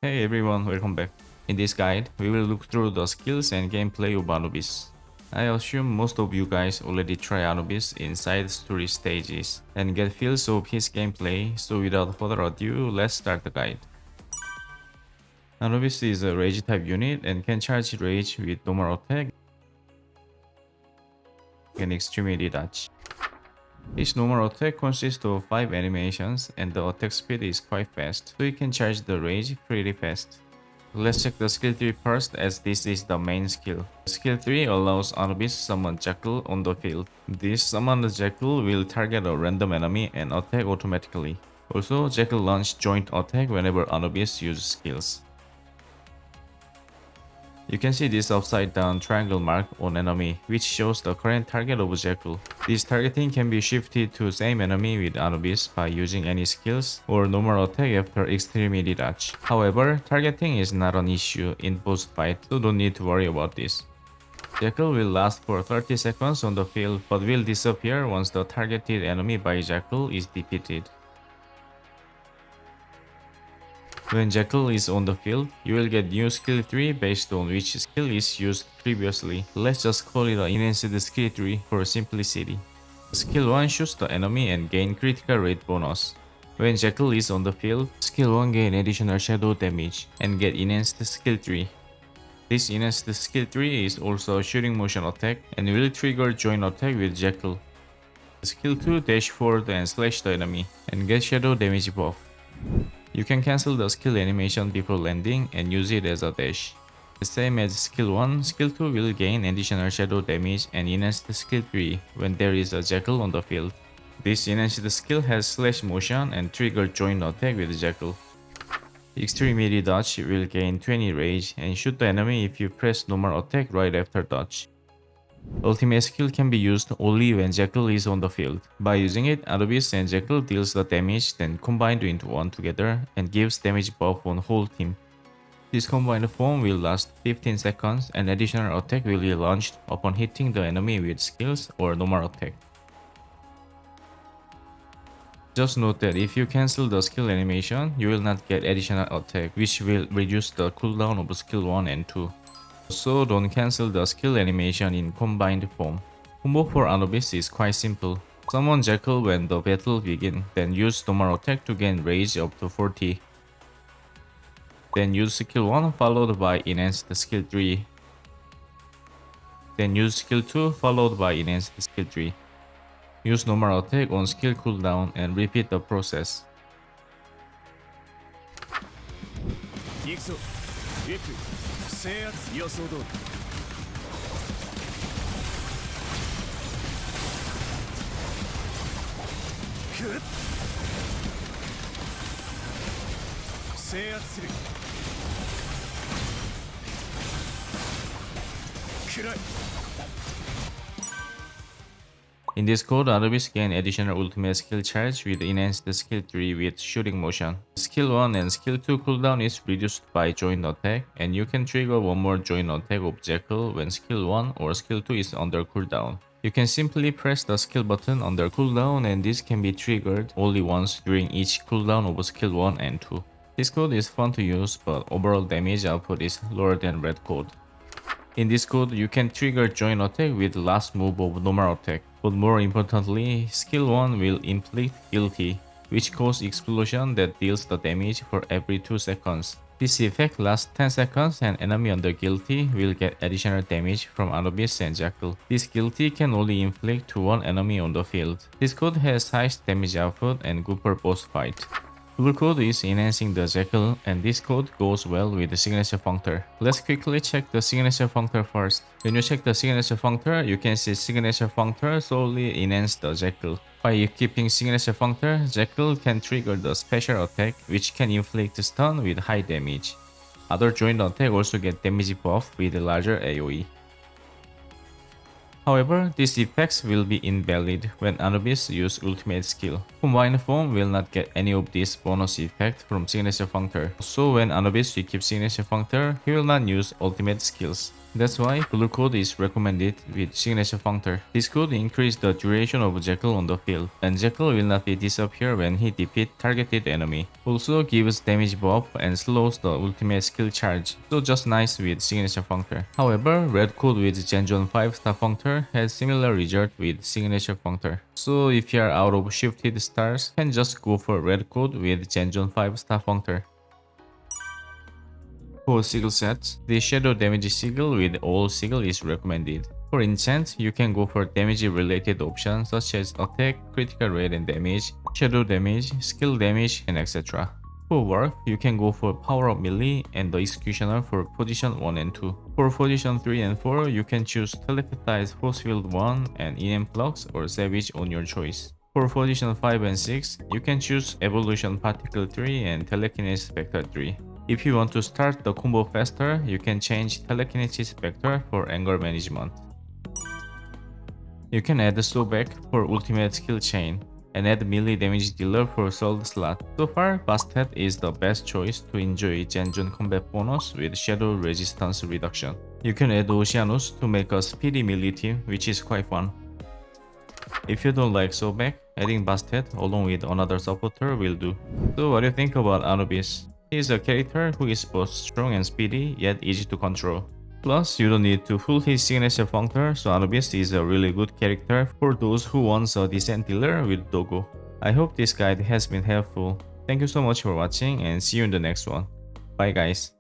Hey everyone, welcome back. In this guide, we will look through the skills and gameplay of Anubis. I assume most of you guys already try Anubis in side story stages and get feels of his gameplay, so without further ado, let's start the guide. Anubis is a rage type unit and can charge rage with normal attack and extremity dodge. Each normal attack consists of 5 animations and the attack speed is quite fast, so you can charge the rage pretty fast. Let's check the skill 3 first, as this is the main skill. Skill 3 allows Anubis summon Jackal on the field. This summoned Jackal will target a random enemy and attack automatically. Also, Jackal launch joint attack whenever Anubis uses skills. You can see this upside down triangle mark on enemy, which shows the current target of Jackal. This targeting can be shifted to same enemy with Anubis by using any skills or normal attack after extremity dodge. However, targeting is not an issue in boss fight, so don't need to worry about this. Jackal will last for 30 seconds on the field, but will disappear once the targeted enemy by Jackal is defeated. When Jackal is on the field, you will get new skill 3 based on which skill is used previously. Let's just call it an enhanced skill 3 for simplicity. Skill 1 shoots the enemy and gain critical rate bonus. When Jackal is on the field, skill 1 gain additional shadow damage and get enhanced skill 3. This enhanced skill 3 is also a shooting motion attack and will trigger joint attack with Jackal. Skill 2 dash forward and slash the enemy and get shadow damage buff. You can cancel the skill animation before landing and use it as a dash. The same as skill 1, skill 2 will gain additional shadow damage and enhanced skill 3 when there is a Jackal on the field. This enhanced skill has slash motion and trigger joint attack with Jackal. Extremity dodge will gain 20 rage and shoot the enemy if you press normal attack right after dodge. Ultimate skill can be used only when Jackal is on the field. By using it, Anubis and Jackal deals the damage, then combined into one together and gives damage buff on whole team. This combined form will last 15 seconds and additional attack will be launched upon hitting the enemy with skills or normal attack. Just note that if you cancel the skill animation, you will not get additional attack, which will reduce the cooldown of skill 1 and 2. So don't cancel the skill animation in combined form. Combo for Anubis is quite simple. Summon Jackal when the battle begins, then use normal attack to gain rage up to 40. Then use skill 1 followed by enhanced skill 3. Then use skill 2 followed by enhanced skill 3. Use normal attack on skill cooldown and repeat the process. In this code, Anubis gain additional ultimate skill charge with enhanced skill 3 with shooting motion. Skill 1 and skill 2 cooldown is reduced by joint attack, and you can trigger one more joint attack of Jackal when skill 1 or skill 2 is under cooldown. You can simply press the skill button under cooldown and this can be triggered only once during each cooldown of skill 1 and 2. This code is fun to use, but overall damage output is lower than red code. In this code, you can trigger joint attack with last move of normal attack, but more importantly, skill 1 will inflict guilty, which causes explosion that deals the damage for every 2 seconds. This effect lasts 10 seconds and enemy under guilty will get additional damage from Anubis and Jackal. This guilty can only inflict to one enemy on the field. This code has highest damage output and good for boss fight. Blue code is enhancing the Jackal, and this code goes well with the signature functor. Let's quickly check the signature functor first. When you check the signature functor, you can see signature functor solely enhance the Jackal. By equipping signature functor, Jackal can trigger the special attack, which can inflict stun with high damage. Other joint attack also get damage buff with larger AoE. However, these effects will be invalid when Anubis use ultimate skill. Combined form will not get any of this bonus effect from signature functor. So when Anubis equips signature functor, he will not use ultimate skills. That's why blue code is recommended with signature functor. This could increase the duration of Jekyll on the field, and Jekyll will not disappear when he defeats targeted enemy. Also gives damage buff and slows the ultimate skill charge, so just nice with signature functor. However, red code with Genjon 5-star functor has similar result with signature functor. So if you are out of shifted stars, can just go for red code with Genjon 5-star functor. For Sigil sets, the Shadow Damage Sigil with all Sigil is recommended. For Enchant, you can go for damage related options such as attack, critical rate and damage, shadow damage, skill damage, and etc. For Warp, you can go for Power Up Melee and the Executioner for position 1 and 2. For position 3 and 4, you can choose Telepathize Force Field 1 and EM Flux or Savage on your choice. For position 5 and 6, you can choose Evolution Particle 3 and Telekinesis Vector 3. If you want to start the combo faster, you can change Telekinesis Vector for anger management. You can add Slowback for ultimate skill chain, and add melee damage dealer for third slot. So far, Bastet is the best choice to enjoy Genjon combat bonus with shadow resistance reduction. You can add Oceanus to make a speedy melee team, which is quite fun. If you don't like Slowback, adding Bastet along with another supporter will do. So what do you think about Anubis? He is a character who is both strong and speedy, yet easy to control. Plus, you don't need to pull his signature functor, so Anubis is a really good character for those who want a decent dealer with doggo. I hope this guide has been helpful. Thank you so much for watching and see you in the next one. Bye guys.